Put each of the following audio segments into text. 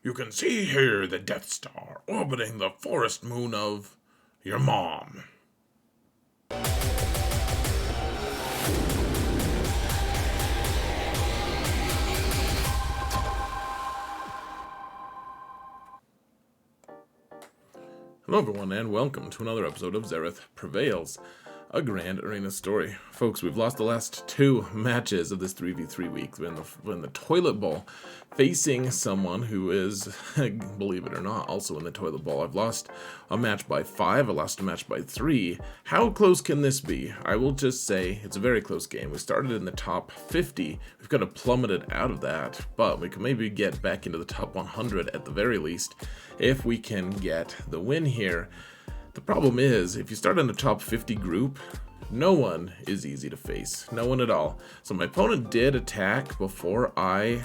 You can see here the Death Star orbiting the forest moon of your mom. Hello everyone, and welcome to another episode of Xaereth Prevails, a Grand Arena story. Folks, we've lost the last two matches of this 3v3 week. We're in the toilet bowl, facing someone who is, believe it or not, also in the toilet bowl. I've lost a match by 5, I lost a match by 3. How close can this be? I will just say it's a very close game. We started in the top 50. We've kind of plummeted out of that, but we can maybe get back into the top 100 at the very least if we can get the win here. The problem is, if you start in the top 50 group, no one is easy to face. No one at all. So my opponent did attack before I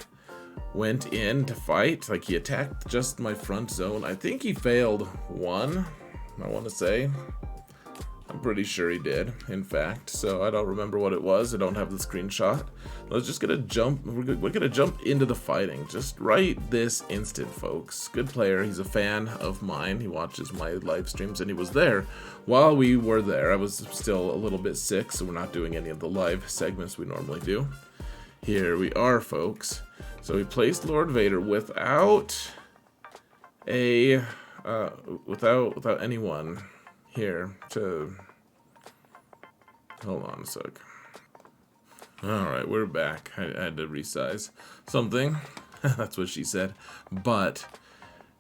went in to fight. Like, he attacked just my front zone. I think he failed one, I want to say. I'm pretty sure he did, in fact. So I don't remember what it was. I don't have the screenshot. Let's just gonna jump. We're gonna jump into the fighting just right this instant, folks. Good player. He's a fan of mine. He watches my live streams, and he was there while we were there. I was still a little bit sick, so we're not doing any of the live segments we normally do. Here we are, folks. So we placed Lord Vader without a without anyone here to. Hold on a sec. Alright, we're back. I had to resize something. That's what she said. But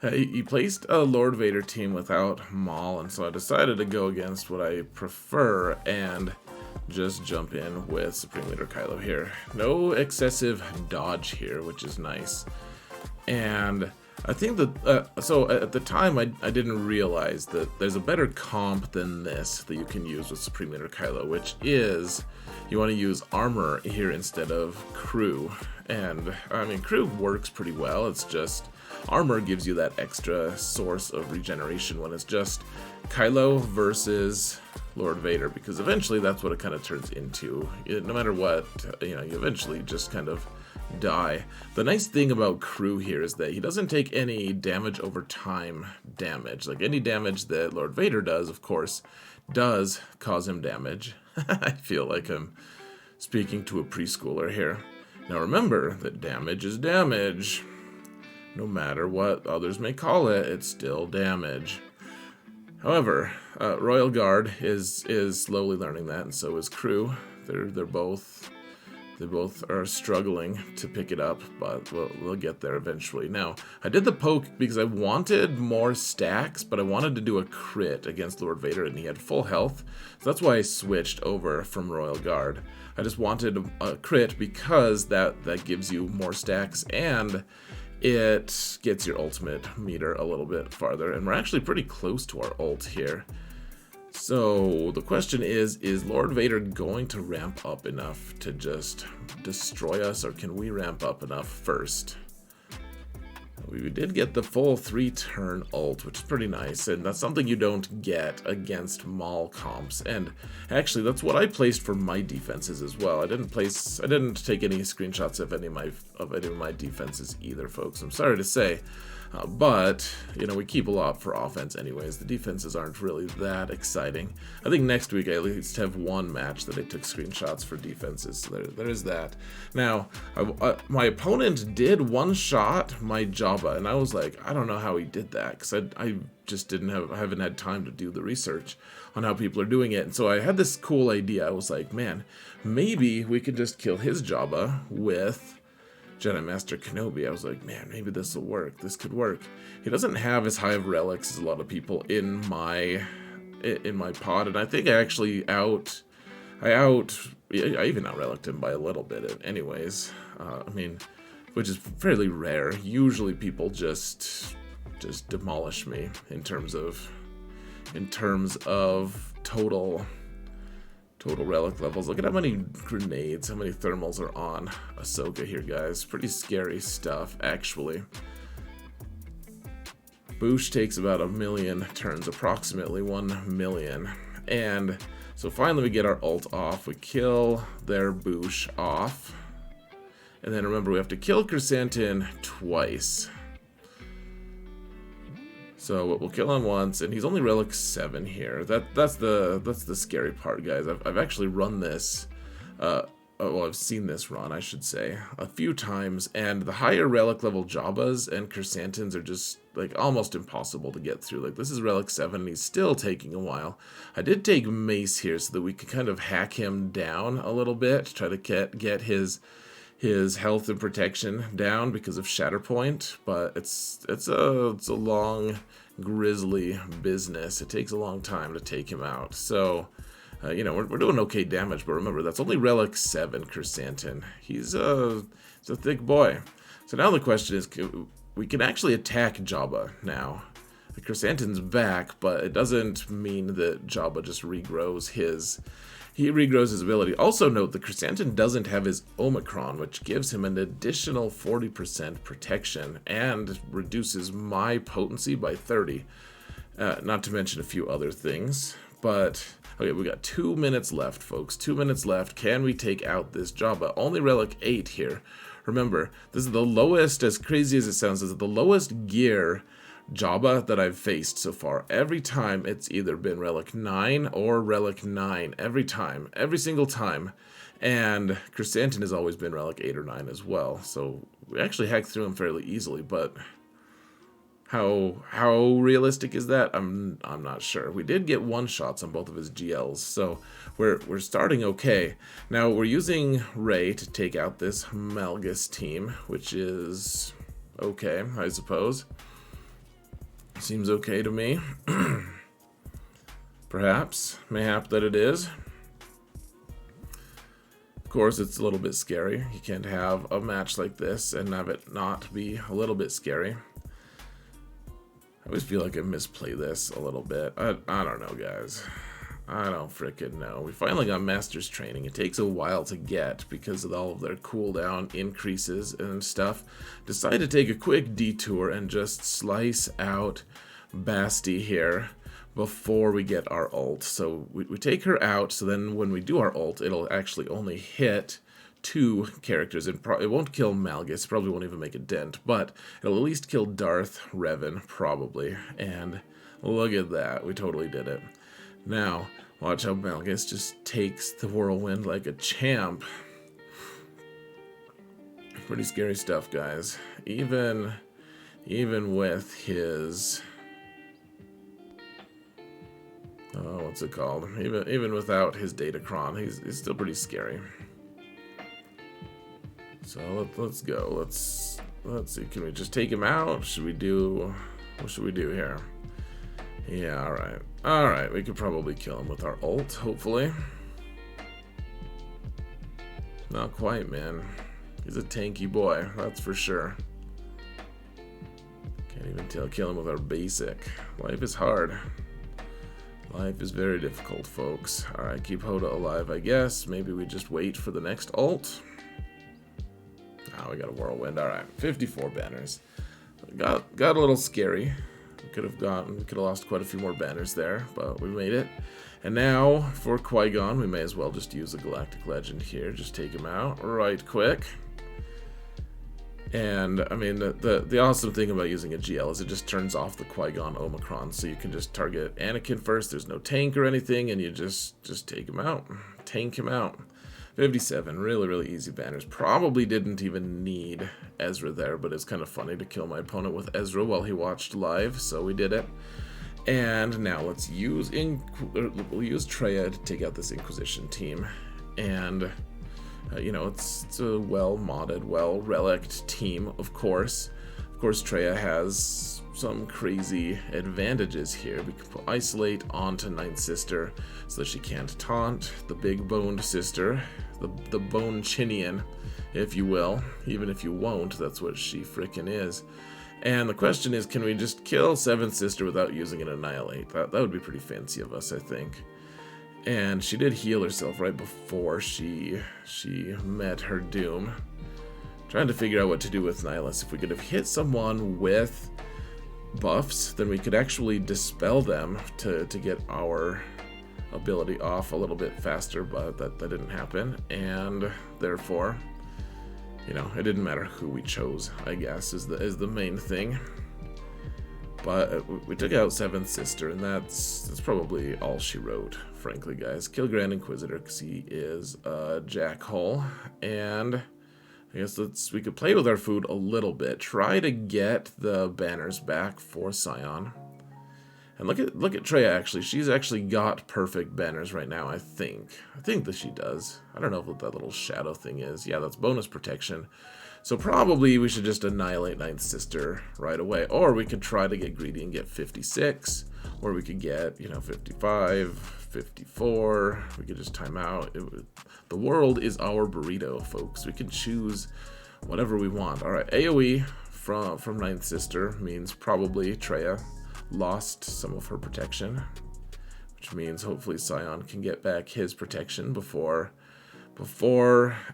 he placed a Lord Vader team without Maul, and so I decided to go against what I prefer and just jump in with Supreme Leader Kylo here. No excessive dodge here, which is nice. And I think that, so at the time I didn't realize that there's a better comp than this that you can use with Supreme Leader Kylo, which is you want to use armor here instead of crew. And I mean, crew works pretty well. It's just armor gives you that extra source of regeneration when it's just Kylo versus Lord Vader, because eventually that's what it kind of turns into. No matter what, you eventually just kind of die. The nice thing about crew here is that he doesn't take any damage over time damage. Like, any damage that Lord Vader does, of course, does cause him damage. I feel like I'm speaking to a preschooler here. Now remember that damage is damage. No matter what others may call it, it's still damage. However, Royal Guard is slowly learning that, and so is crew. They both are struggling to pick it up, but we'll get there eventually. Now, I did the poke because I wanted more stacks, but I wanted to do a crit against Lord Vader, and he had full health. So that's why I switched over from Royal Guard. I just wanted a crit because that gives you more stacks, and it gets your ultimate meter a little bit farther. And we're actually pretty close to our ult here. So the question is Lord Vader going to ramp up enough to just destroy us, or can we ramp up enough first? We did get the full 3-turn ult, which is pretty nice, and that's something you don't get against Maul comps. And actually, that's what I placed for my defenses as well. I didn't take any screenshots of any of my defenses either, folks. I'm sorry to say. But, we keep a lot for offense anyways. The defenses aren't really that exciting. I think next week I at least have one match that I took screenshots for defenses. So there is that. Now, my opponent did one-shot my Jabba, and I was like, I don't know how he did that, because I just haven't had time to do the research on how people are doing it. And so I had this cool idea. I was like, man, maybe we could just kill his Jabba with Jedi Master Kenobi. I was like, man, maybe this will work. This could work. He doesn't have as high of relics as a lot of people in my pod, and I think I actually I even out-relicked him by a little bit anyways. I mean, which is fairly rare. Usually people just demolish me in terms of total relic levels. Look at how many grenades, how many thermals are on Ahsoka here, guys. Pretty scary stuff, actually. Boushh takes about 1 million turns, approximately 1 million. And so finally we get our ult off. We kill their Boushh off. And then remember, we have to kill Chrysanthemum twice. So we'll kill him once, and he's only relic 7 here. That's the scary part, guys. I've actually run this. Well, I've seen this run, I should say, a few times, and the higher relic level Jabbas and Chrysanthemums are just like almost impossible to get through. Like, this is relic 7, and he's still taking a while. I did take Mace here so that we could kind of hack him down a little bit, try to get his health and protection down because of Shatterpoint, but it's a long, grisly business. It takes a long time to take him out. So, you know, we're doing okay damage, but remember, that's only relic 7 Chrysanthemum. He's a thick boy. So now the question is, we can actually attack Jabba now. The Chrysanthemum's back, but it doesn't mean that Jabba just regrows his... He regrows his ability. Also note, the Chrysanthemum doesn't have his Omicron, which gives him an additional 40% protection and reduces my potency by 30. Not to mention a few other things. But, okay, we got 2 minutes left, folks. 2 minutes left. Can we take out this Jabba? Only relic 8 here. Remember, this is the lowest, as crazy as it sounds, this is the lowest gear Jabba that I've faced so far. Every time it's either been relic 9 or relic 9. Every time. Every single time. And Chrysanthemum has always been relic 8 or 9 as well. So we actually hacked through him fairly easily, but how realistic is that? I'm not sure. We did get one-shots on both of his GLs, so we're starting okay. Now we're using Rey to take out this Malgus team, which is okay, I suppose. Seems okay to me. Perhaps. Mayhap that it is. Of course, it's a little bit scary. You can't have a match like this and have it not be a little bit scary. I always feel like I misplay this a little bit. I don't know, guys. I don't frickin' know. We finally got Master's Training. It takes a while to get because of all of their cooldown increases and stuff. Decided to take a quick detour and just slice out Basti here before we get our ult. So we take her out, so then when we do our ult, it'll actually only hit 2 characters, and it won't kill Malgus, probably won't even make a dent, but it'll at least kill Darth Revan, probably, and look at that, we totally did it. Now, watch how Malgus just takes the whirlwind like a champ. Pretty scary stuff, guys. Even with his... oh, what's it called? Even without his Datacron, he's still pretty scary. So let's go. Let's see. Can we just take him out? Should we do... what should we do here? Yeah, alright. Alright, we could probably kill him with our ult, hopefully. Not quite, man. He's a tanky boy, that's for sure. Can't even kill him with our basic. Life is hard. Life is very difficult, folks. Alright, keep Hoda alive, I guess. Maybe we just wait for the next ult. Oh, we got a whirlwind. Alright, 54 banners. Got a little scary. We could have lost quite a few more banners there, but we made it. And now, for Qui-Gon, we may as well just use a Galactic Legend here. Just take him out right quick. And, I mean, the awesome thing about using a GL is it just turns off the Qui-Gon Omicron, so you can just target Anakin first. There's no tank or anything, and you just take him out. Tank him out. 57, really easy banners. Probably didn't even need Ezra there, but it's kind of funny to kill my opponent with Ezra while he watched live, so we did it. And now let's use we'll use Traya to take out this Inquisition team. And, you know, it's a well-modded, well-reliced team, of course. Of course, Traya has some crazy advantages here. We can put Isolate onto Ninth Sister so that she can't taunt the big-boned sister, the bone chinian, if you will. Even if you won't, that's what she frickin' is. And the question is, can we just kill Seventh Sister without using an Annihilate? That would be pretty fancy of us, I think. And she did heal herself right before she met her doom. Trying to figure out what to do with Nihilus. If we could have hit someone with buffs, then we could actually dispel them to get our ability off a little bit faster, but that didn't happen, and therefore, you know, it didn't matter who we chose, I guess, is the main thing. But we took out 7th Sister, and that's probably all she wrote, frankly, guys. Kill Grand Inquisitor, because he is a jackhole. And I guess we could play with our food a little bit. Try to get the banners back for Sion. And look at Traya, actually. She's actually got perfect banners right now, I think. I think that she does. I don't know what that little shadow thing is. Yeah, that's bonus protection. So probably we should just annihilate 9th Sister right away. Or we could try to get greedy and get 56. Or we could get, 55, 54. We could just time out. The world is our burrito, folks. We can choose whatever we want. Alright, AoE from 9th Sister means probably Traya lost some of her protection, which means hopefully Sion can get back his protection before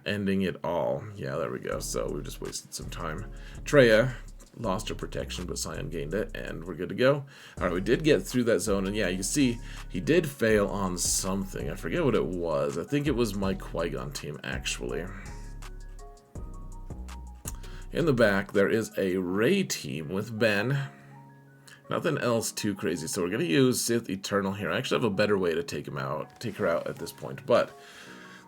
ending it all. Yeah, there we go. So we've just wasted some time. Traya lost her protection, but Sion gained it, and we're good to go. Alright, we did get through that zone, and yeah, you see, he did fail on something. I forget what it was. I think it was my Qui-Gon team, actually. In the back, there is a Rey team with Ben. Nothing else too crazy, so we're going to use Sith Eternal here. I actually have a better way to take her out at this point, but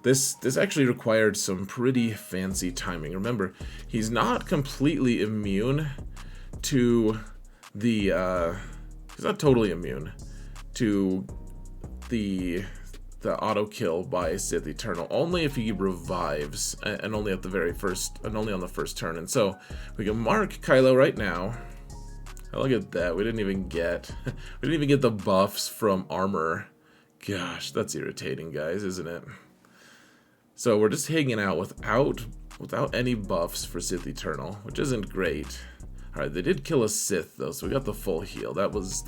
this actually required some pretty fancy timing. Remember, he's not completely immune to the, he's not totally immune to the auto kill by Sith Eternal, only if he revives, and only at the very first, and only on the first turn. And so we can mark Kylo right now. Oh, look at that. We didn't even get the buffs from armor. Gosh, that's irritating, guys, isn't it? So we're just hanging out without any buffs for Sith Eternal, which isn't great. Alright, they did kill a Sith though, so we got the full heal. That was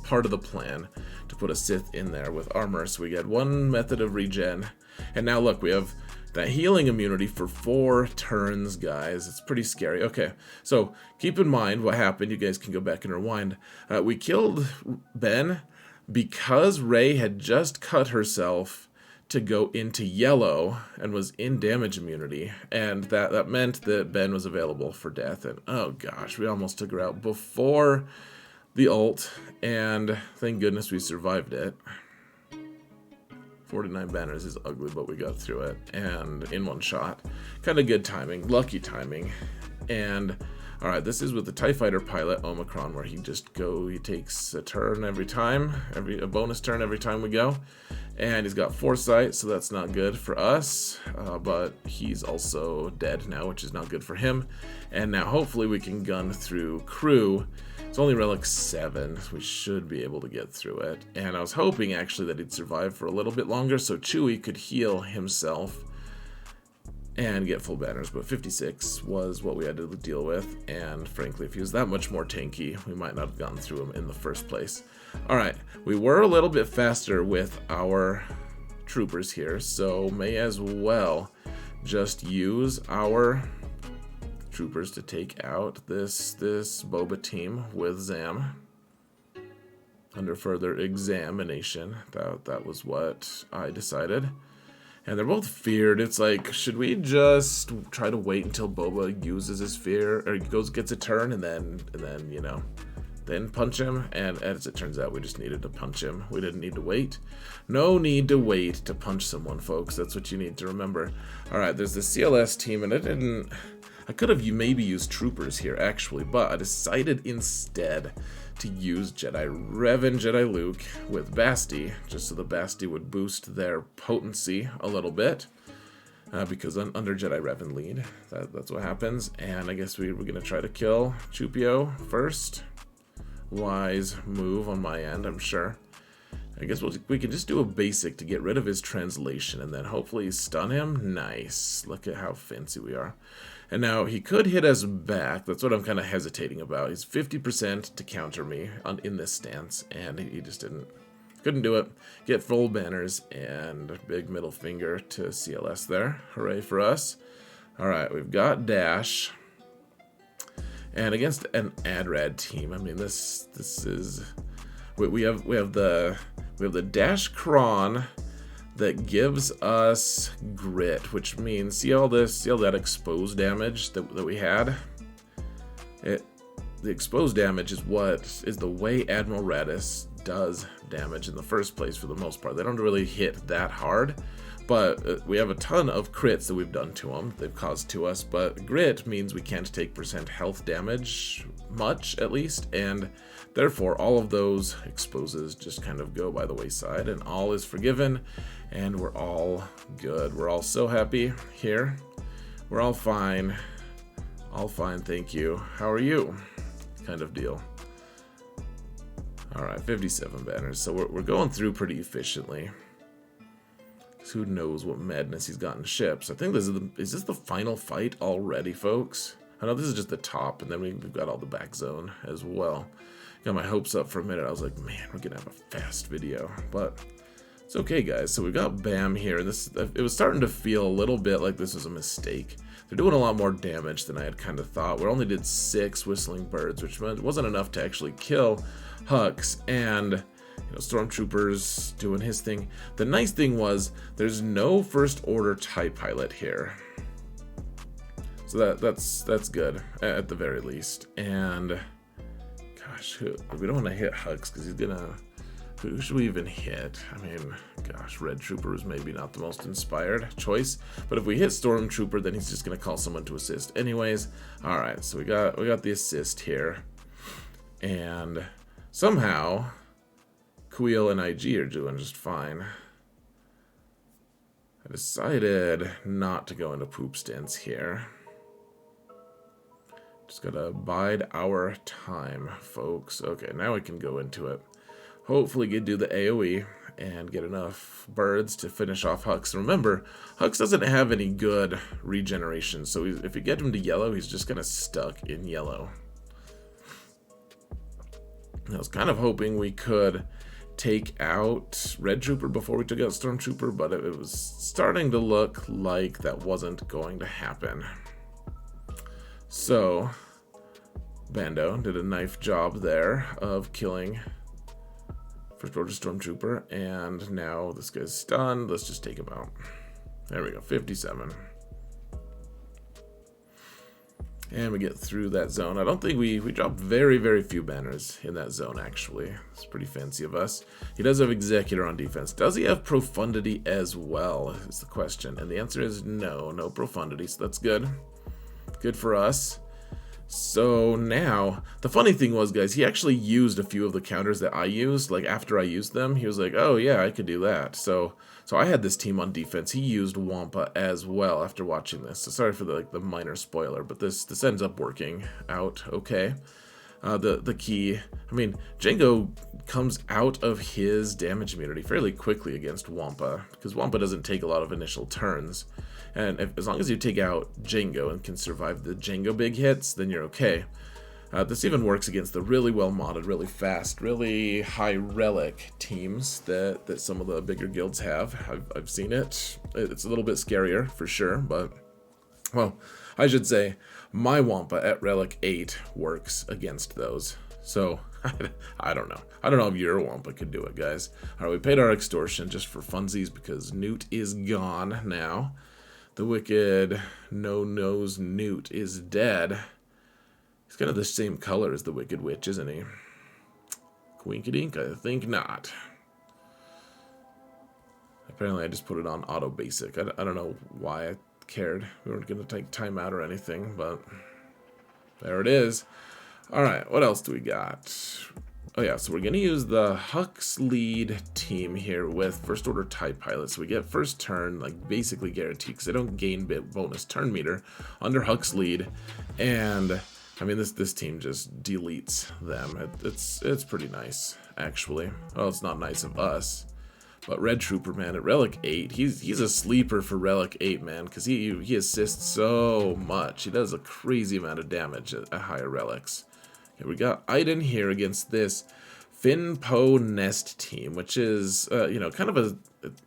part of the plan, to put a Sith in there with armor. So we get one method of regen. And now look, we have that healing immunity for 4 turns, guys. It's pretty scary. Okay, so keep in mind what happened. You guys can go back and rewind. We killed Ben because Rey had just cut herself to go into yellow and was in damage immunity. And that meant that Ben was available for death. And oh gosh, we almost took her out before the ult. And thank goodness we survived it. 49 banners is ugly, but we got through it, and in one shot. Kind of good timing, lucky timing. And alright, this is with the TIE Fighter pilot Omicron, where he takes a turn every time, a bonus turn every time we go. And he's got foresight, so that's not good for us, but he's also dead now, which is not good for him. And now hopefully we can gun through crew. It's only relic 7, so we should be able to get through it. And I was hoping actually that he'd survive for a little bit longer so Chewie could heal himself and get full banners, but 56 was what we had to deal with, and frankly, if he was that much more tanky, we might not have gotten through him in the first place. Alright, we were a little bit faster with our troopers here, so may as well just use our troopers to take out this Boba team with Zam under further examination. That was what I decided. And they're both feared. It's like, should we just try to wait until Boba uses his fear, or gets a turn, and then then punch him? And as it turns out, we just needed to punch him. We didn't need to wait. No need to wait to punch someone, folks. That's what you need to remember. All right, there's the CLS team, and I could have maybe used troopers here, actually, but I decided instead to use Jedi Revan and Jedi Luke with Basti, just so the Basti would boost their potency a little bit, because under Jedi Revan lead, that's what happens. And I guess we're going to try to kill Chewpio first. Wise move on my end, I'm sure. I guess we can just do a basic to get rid of his translation, and then hopefully stun him. Nice. Look at how fancy we are. And now he could hit us back. That's what I'm kind of hesitating about. He's 50% to counter me in this stance, and he just couldn't do it. Get full banners, and big middle finger to CLS there. Hooray for us. All right, we've got Dash. And against an AdRad team, I mean, this is... We have the Dash Cron that gives us grit, which means see all that exposed damage that we had? the exposed damage is what is the way Admiral Radis does damage in the first place for the most part. They don't really hit that hard, but we have a ton of crits that we've done to them, they've caused to us, but grit means we can't take % health damage, much at least, and therefore all of those exposes just kind of go by the wayside, and all is forgiven, and we're all good. We're all so happy here. We're all fine. All fine, thank you. How are you? Kind of deal. Alright, 57 banners, so we're going through pretty efficiently. Who knows what madness he's got in ships. I think this is this the final fight already, folks? I know this is just the top, and then we've got all the back zone as well. Got my hopes up for a minute. I was like, man, we're gonna have a fast video, but it's okay, guys. So we've got Bam here, and it was starting to feel a little bit like this was a mistake. They're doing a lot more damage than I had kind of thought. We only did 6 whistling birds, which wasn't enough to actually kill Hux, and Stormtroopers doing his thing. The nice thing was there's no first order TIE pilot here, so that's good at the very least. And gosh, we don't want to hit Hux because he's gonna. Who should we even hit? I mean, gosh, Red Trooper is maybe not the most inspired choice, but if we hit Stormtrooper, then he's just gonna call someone to assist anyways. All right, so we got the assist here, and somehow Kuiil and IG are doing just fine. I decided not to go into poop stints here. Just gotta bide our time, folks. Okay, now we can go into it. Hopefully do the AoE and get enough birds to finish off Hux. Remember, Hux doesn't have any good regeneration, so if you get him to yellow, he's just kind of stuck in yellow. I was kind of hoping we could take out Red Trooper before we took out Stormtrooper, but it was starting to look like that wasn't going to happen. So Bando did a nice job there of killing First Order Stormtrooper, and now this guy's stunned. Let's just take him out. There we go, 57. And we get through that zone. I don't think we dropped very, very few banners in that zone, actually. It's pretty fancy of us. He does have Executor on defense. Does he have Profundity as well, is the question. And the answer is no, no Profundity, so that's good. Good for us. So now, the funny thing was, guys, he actually used a few of the counters that I used. Like, after I used them, he was like, oh yeah, I could do that. So I had this team on defense. He used Wampa as well after watching this. So sorry for the minor spoiler, but this ends up working out okay. The key, I mean, Jango comes out of his damage immunity fairly quickly against Wampa, because Wampa doesn't take a lot of initial turns. And as long as you take out Jango and can survive the Jango big hits, then you're okay. This even works against the really well modded, really fast, really high relic teams that some of the bigger guilds have. I've seen it. It's a little bit scarier for sure, but, well, I should say my Wampa at relic 8 works against those. So I don't know. I don't know if your Wampa could do it, guys. All right, we paid our extortion just for funsies because Nute is gone now. The wicked no-nose Nute is dead. He's kind of the same color as the Wicked Witch, isn't he? Quinkadink? I think not. Apparently I just put it on auto basic. I don't know why I cared. We weren't going to take time out or anything, but there it is. Alright, what else do we got? Oh yeah, so we're going to use the Hux lead team here with First Order TIE pilots. So we get first turn, like basically guaranteed, because they don't gain bonus turn meter under Hux lead. And I mean, this team just deletes them. It's pretty nice, actually. Well, it's not nice of us. But Red Trooper, man, at Relic 8, he's a sleeper for Relic 8, man, because he assists so much. He does a crazy amount of damage at higher relics. Okay, we got Iden here against this Finpo Nest team, which is, you know, kind of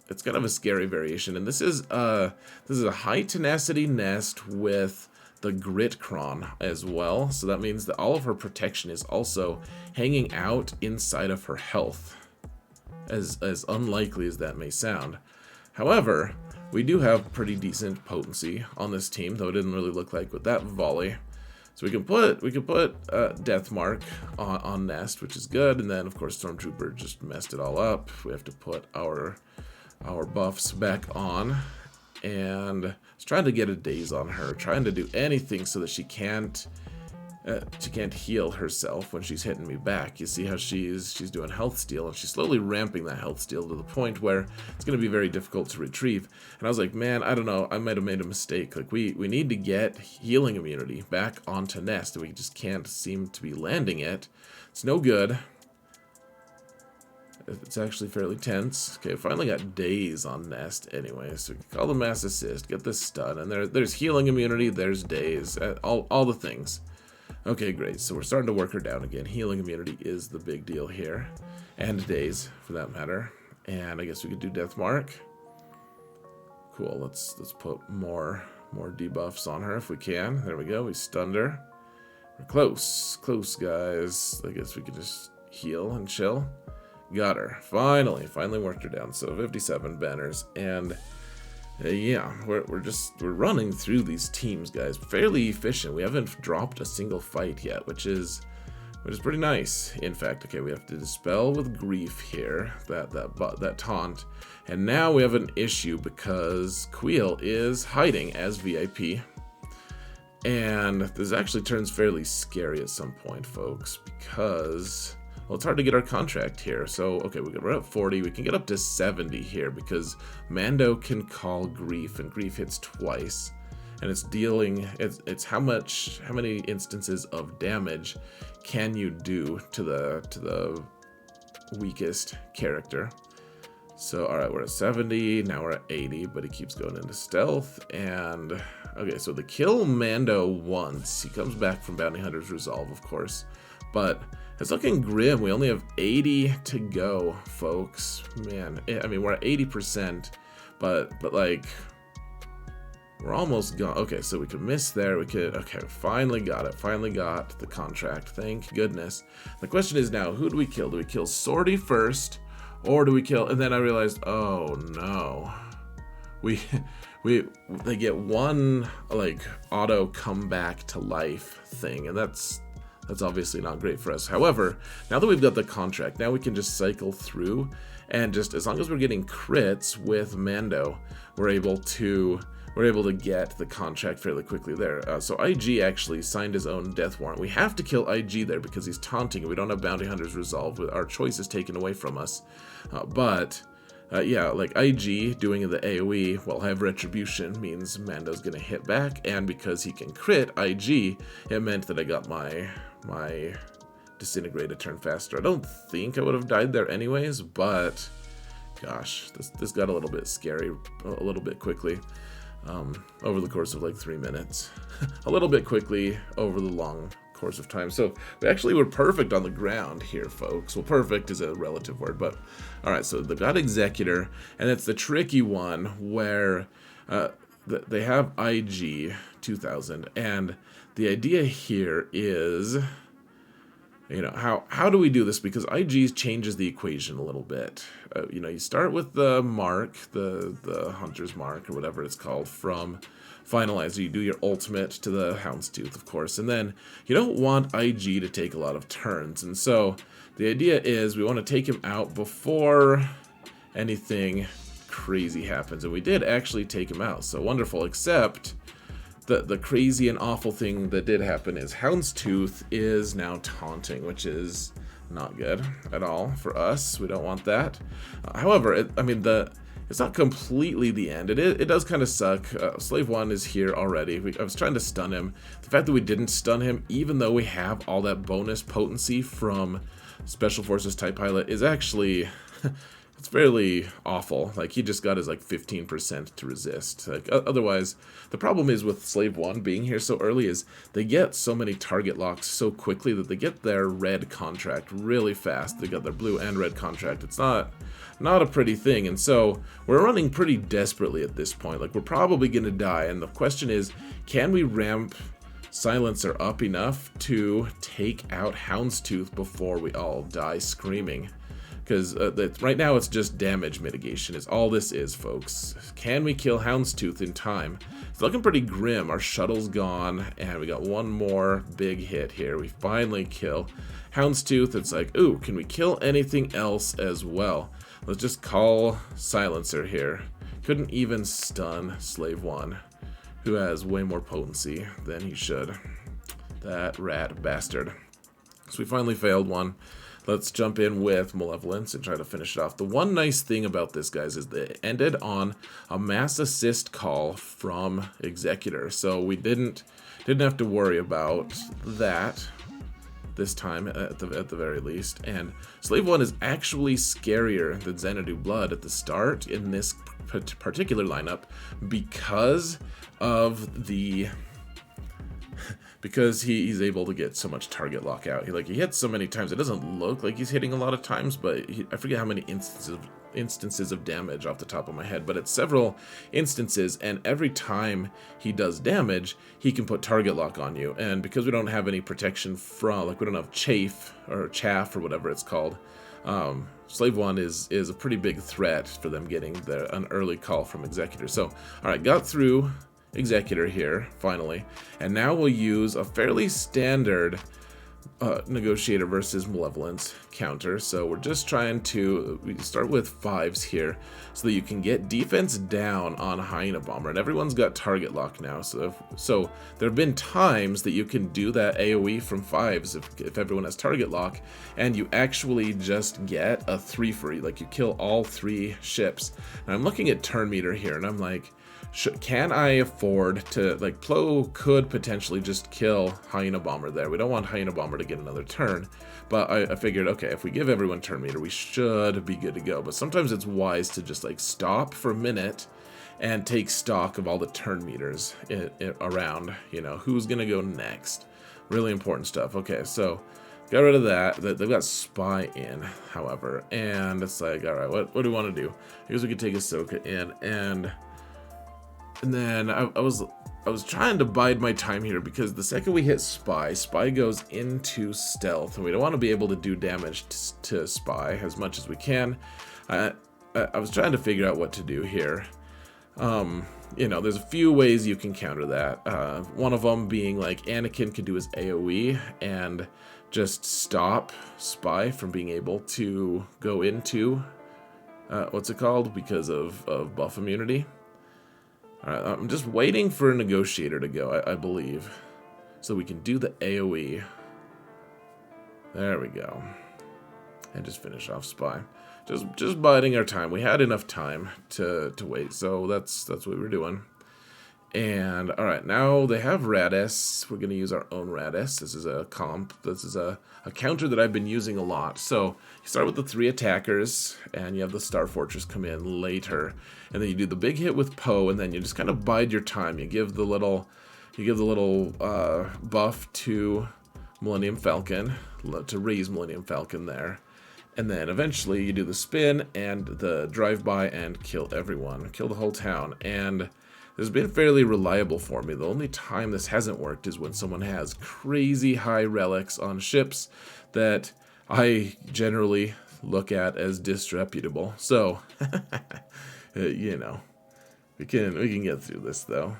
it's kind of a scary variation. And this is a high tenacity nest with the Grit Cron as well. So that means that all of her protection is also hanging out inside of her health, as unlikely as that may sound. However, we do have pretty decent potency on this team, though it didn't really look like with that volley. So we can put Death Mark on Nest, which is good, and then of course Stormtrooper just messed it all up. We have to put our buffs back on, and I was trying to get a Daze on her, trying to do anything so that she can't heal herself when she's hitting me back. You see how she's doing health steal, and she's slowly ramping that health steal to the point where it's going to be very difficult to retrieve. And I was like, man, I don't know, I might have made a mistake. Like, we need to get healing immunity back onto Nest, and we just can't seem to be landing it. It's no good. It's actually fairly tense. Okay, finally got Daze on Nest anyway, so call the Mass Assist, get this stun, and there's healing immunity, there's Daze, all the things. Okay, great. So we're starting to work her down again. Healing immunity is the big deal here. And Daze, for that matter. And I guess we could do Death Mark. Cool, let's put more debuffs on her if we can. There we go, we stunned her. We're close, guys. I guess we could just heal and chill. Got her. Finally worked her down. So 57 banners, and yeah, we're running through these teams, guys, fairly efficient. We haven't dropped a single fight yet, which is pretty nice. In fact, okay, we have to dispel with grief here, that taunt, and now we have an issue because Kuiil is hiding as VIP, and this actually turns fairly scary at some point, folks, because, well, it's hard to get our contract here. So, okay, we're at 40. We can get up to 70 here because Mando can call Grief, and Grief hits twice. And it's dealing, it's how many instances of damage can you do to the weakest character. So, all right, we're at 70. Now we're at 80, but he keeps going into stealth. And, okay, so the kill Mando once. He comes back from Bounty Hunter's Resolve, of course. But it's looking grim. We only have 80 to go, folks. Man, I mean, we're at 80%, but like, we're almost gone. Okay, so we could miss there. Okay, finally got it. Finally got the contract. Thank goodness. The question is now, who do we kill? Do we kill Sortie first, or do we kill? And then I realized, oh no, they get one like auto come back to life thing, and that's obviously not great for us. However, now that we've got the contract, now we can just cycle through, and just as long as we're getting crits with Mando, we're able to get the contract fairly quickly there. So IG actually signed his own death warrant. We have to kill IG there because he's taunting, and we don't have Bounty Hunter's Resolve. Our choice is taken away from us. Yeah, like IG doing the AoE while have Retribution means Mando's gonna hit back, and because he can crit IG, it meant that I got my Disintegrate a turn faster. I don't think I would have died there anyways, but gosh, this got a little bit scary a little bit quickly over the course of like 3 minutes. A little bit quickly over the long course of time. So we actually were perfect on the ground here, folks. Well, perfect is a relative word, but all right, so they've got Executor, and it's the tricky one where they have IG 2000, and the idea here is, you know, how do we do this? Because IG changes the equation a little bit. You know, you start with the mark, the Hunter's Mark, or whatever it's called, from Finalizer. You do your ultimate to the Houndstooth, of course, and then you don't want IG to take a lot of turns. And so the idea is we want to take him out before anything crazy happens. And we did actually take him out, so wonderful, except the crazy and awful thing that did happen is Houndstooth is now taunting, which is not good at all for us. We don't want that. However, it's not completely the end. It does kind of suck. Slave 1 is here already. I was trying to stun him. The fact that we didn't stun him, even though we have all that bonus potency from Special Forces Type Pilot, is actually it's fairly awful. Like, he just got his like 15% to resist. Like, otherwise, the problem is with Slave 1 being here so early is they get so many target locks so quickly that they get their red contract really fast. They got their blue and red contract. It's not a pretty thing, and so we're running pretty desperately at this point. Like, we're probably gonna die, and the question is, can we ramp Silencer up enough to take out Houndstooth before we all die screaming? Because right now it's just damage mitigation is all this is, folks. Can we kill Houndstooth in time? It's looking pretty grim. Our shuttle's gone, and we got one more big hit here. We finally kill Houndstooth. It's like, ooh, can we kill anything else as well? Let's just call Silencer here. Couldn't even stun Slave 1, who has way more potency than he should. That rat bastard. So we finally failed one. Let's jump in with Malevolence and try to finish it off. The one nice thing about this, guys, is that it ended on a mass assist call from Executor. So we didn't have to worry about that this time at the very least. And Slave 1 is actually scarier than Xanadu Blood at the start in this particular lineup because of the... because he's able to get so much target lock out. He hits so many times. It doesn't look like he's hitting a lot of times, but I forget how many instances of damage off the top of my head, but it's several instances, and every time he does damage, he can put target lock on you. And because we don't have any protection from, like, we don't have chaff or whatever it's called, Slave 1 is a pretty big threat for them getting an early call from Executor. So, alright, got through Executor here, finally, and now we'll use a fairly standard Negotiator versus Malevolence counter. So we're just trying to start with 5s here so that you can get defense down on Hyena Bomber, and everyone's got target lock now, so there have been times that you can do that AoE from 5s if everyone has target lock, and you actually just get a 3 for you, like you kill all 3 ships. And I'm looking at turn meter here, and I'm like, can I afford to, like, Plo could potentially just kill Hyena Bomber there. We don't want Hyena Bomber to get another turn, but I figured, okay, if we give everyone turn meter, we should be good to go. But sometimes it's wise to just, like, stop for a minute and take stock of all the turn meters around, you know, who's going to go next. Really important stuff. Okay, so got rid of that. They've got Spy in, however, and it's like, all right, what do we want to do? I guess we could take Ahsoka in, and then I was trying to bide my time here, because the second we hit Spy goes into stealth, and we don't want to be able to do damage to Spy as much as we can. I was trying to figure out what to do here. You know, there's a few ways you can counter that. One of them being, like, Anakin could do his AoE and just stop Spy from being able to go into what's it called, because of buff immunity. Alright, I'm just waiting for a Negotiator to go, I believe, so we can do the AoE. There we go. And just finish off Spy. Just biding our time. We had enough time to wait, so that's what we were doing. And alright, now they have Radis. We're going to use our own Radis. This is a comp. This is a counter that I've been using a lot. So you start with the 3 attackers, and you have the Star Fortress come in later. And then you do the big hit with Poe, and then you just kind of bide your time. You give the little buff to Millennium Falcon, to raise Millennium Falcon there. And then eventually you do the spin and the drive-by and kill everyone. Kill the whole town. And this has been fairly reliable for me. The only time this hasn't worked is when someone has crazy high relics on ships that I generally look at as disreputable. So, you know, we can get through this though.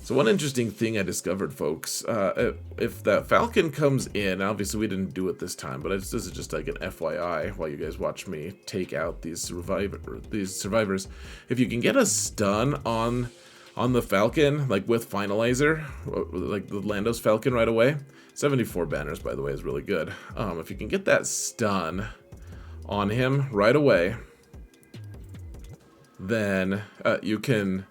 So one interesting thing I discovered, folks, if that Falcon comes in, obviously we didn't do it this time, but this is just like an FYI while you guys watch me take out these survivors. If you can get a stun on the Falcon, like with Finalizer, like the Lando's Falcon right away, 74 banners, by the way, is really good. If you can get that stun on him right away, then you can...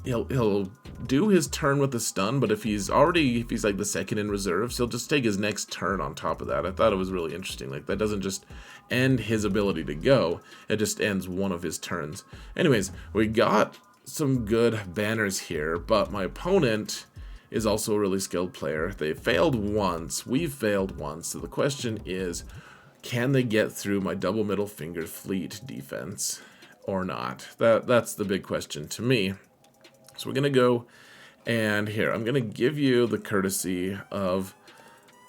He'll do his turn with the stun, but if he's like the second in reserves, he'll just take his next turn on top of that. I thought it was really interesting. Like, that doesn't just end his ability to go, it just ends one of his turns. Anyways, we got some good banners here, but my opponent is also a really skilled player. They failed once, we've failed once, so the question is, can they get through my double middle finger fleet defense or not? That's the big question to me. So we're going to go, and here, I'm going to give you the courtesy of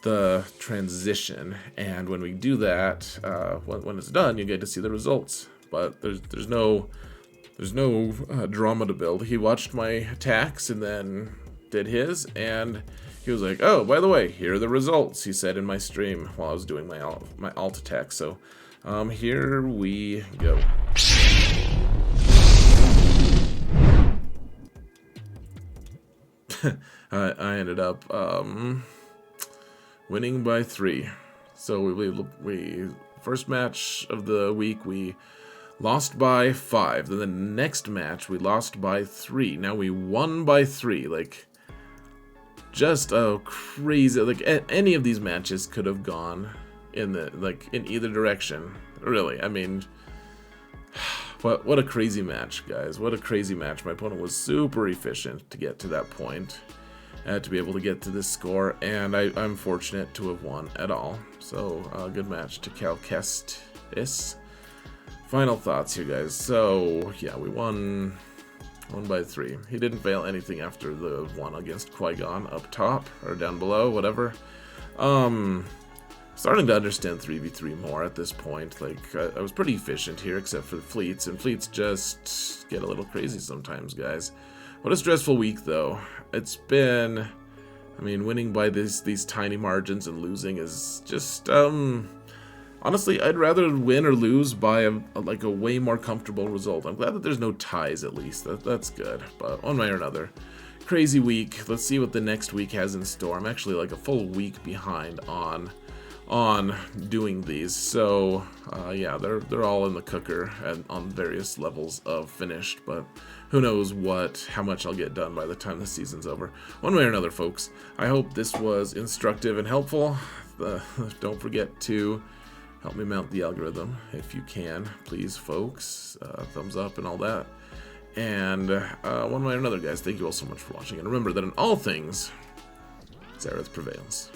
the transition, and when we do that, when it's done, you get to see the results. But there's no drama to build. He watched my attacks and then did his, and he was like, "Oh, by the way, here are the results," he said in my stream while I was doing my alt attack. So here we go. I ended up winning by 3. So we first match of the week we lost by 5. Then the next match we lost by 3. Now we won by 3. Like, just a crazy. Like, any of these matches could have gone in either direction. Really, I mean, what a crazy match, guys. What a crazy match. My opponent was super efficient to get to that point, to be able to get to this score, and I'm fortunate to have won at all. So, good match to Calcestis. Final thoughts here, guys. So, yeah, we won by 3. He didn't fail anything after the one against Qui-Gon up top, or down below, whatever. Starting to understand 3v3 more at this point. Like, I was pretty efficient here, except for the fleets, and fleets just get a little crazy sometimes, guys. What a stressful week, though. It's been, I mean, winning by these tiny margins and losing is just, honestly, I'd rather win or lose by a way more comfortable result. I'm glad that there's no ties, at least. That's good. But one way or another, crazy week. Let's see what the next week has in store. I'm actually like a full week behind on doing these. So yeah, they're all in the cooker and on various levels of finished. But who knows how much I'll get done by the time the season's over. One way or another, folks. I hope this was instructive and helpful. Don't forget to help me mount the algorithm if you can, please, folks. Thumbs up and all that. And one way or another, guys, thank you all so much for watching. And remember that in all things, Zareth prevails.